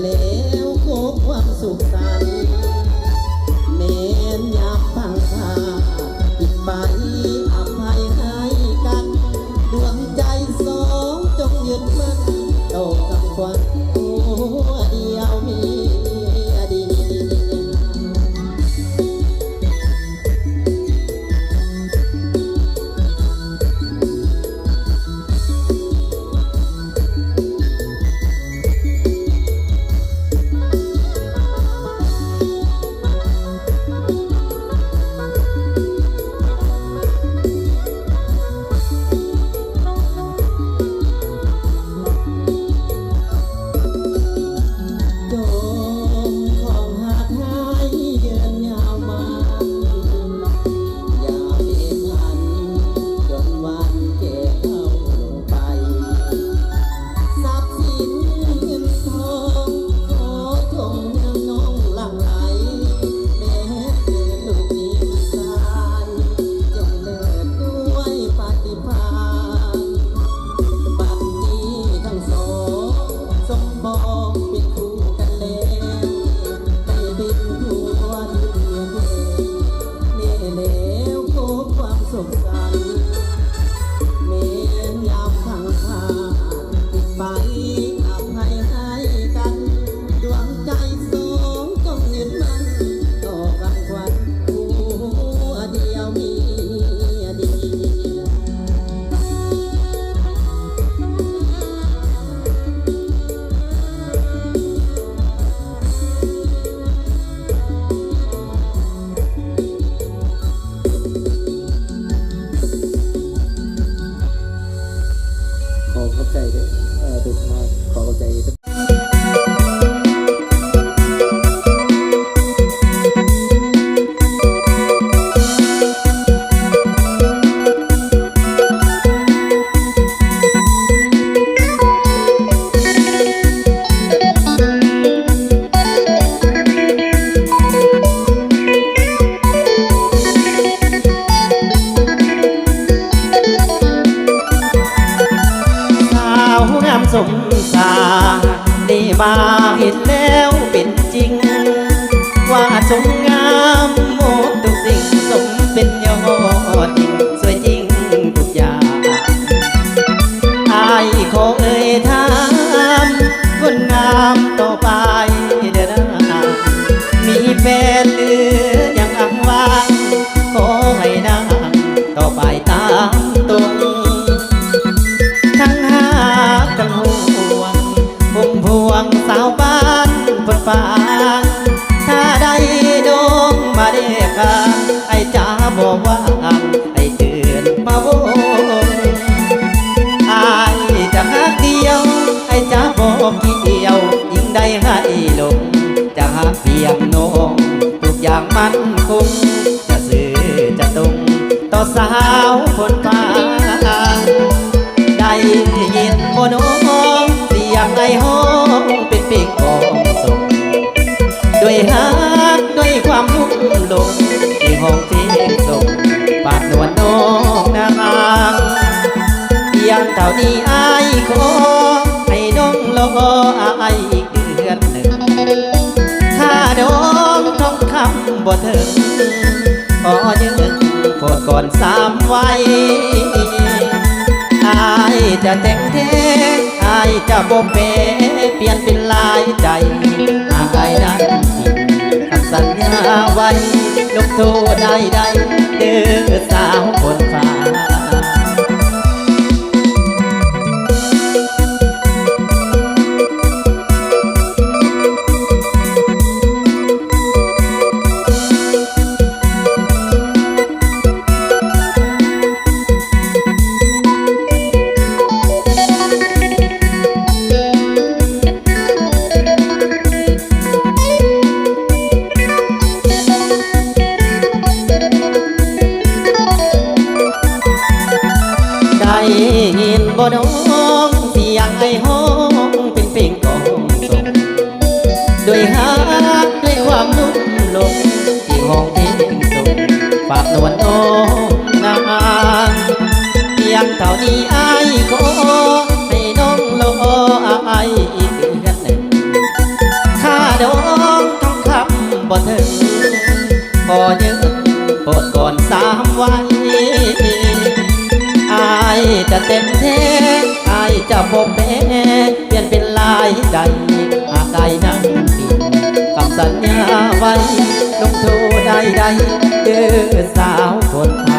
แล้วโคกความสุขสันต์เมนอยากฟังข่าอีกใบอภัยให้กันดวงใจสองจงยึดมั่นโตกับควันตัวเดียวมีดี สมสารได้มาเห็นแล้วเป็นจริงว่าจงงามหมดทุกสิ่งสมเป็นยอดจริงสวยจริงทุกอย่างอายขอเอ่ยถามคนงามต่อไปเดินหน้ามีแฟนหรือยังอังว่างขอให้นางต่อไปตามตรงกันห่วงพุ่มพวงสาวบ้านฝนฟางถ้าได้ดงมาเรียกกันไอ้จ๋าบอกว่าไอ้เตือนมาโวไอ้จะหักเดียวไอ้จ๋าบอกเกี่ยวยิ่งได้ให้ลงจะหักเพียงน้องทุกอย่างมันคงจะซื่อจะตรงต่อสาวฝนฟางได้ยินบ่น้องเสียงไอ้ห้องเป็นปีกของส่งด้วยฮักด้วยความลุ่มหลงที่ห้องเพลงส่งปาดนวลน้องนางเพียงเท่านี้ไอ้ขอให้น้องรอไอ้อีกเดือนหนึ่งถ้าดองทองคำบ่ถึงขอยืนโปรดก่อน3 วัยอายจะแต่งเทอายจะบ่เปเปลี่ยนเป็นลายใจอายนั้นคำสัญญาไว้ลงโทษได้เด้อสาวคนฟ้ายินบ่น้องเสียงไอ้ห้องเป็นเพลงของส่งด้วยฮักด้วยความนุ่มลงที่ห้องเพลงส่งฝากนวลน้องนางเพียงเท่านี้ไอ้ขอให้น้องรอไอ้อีกเดือนหนึ่ง จะเต็มเทอายจะบ่แพ้เปลี่ยนเป็นลายใดหากได้นั่งปิดคำสัญญาไว้ลงโทษใดๆเด้อสาวคนไท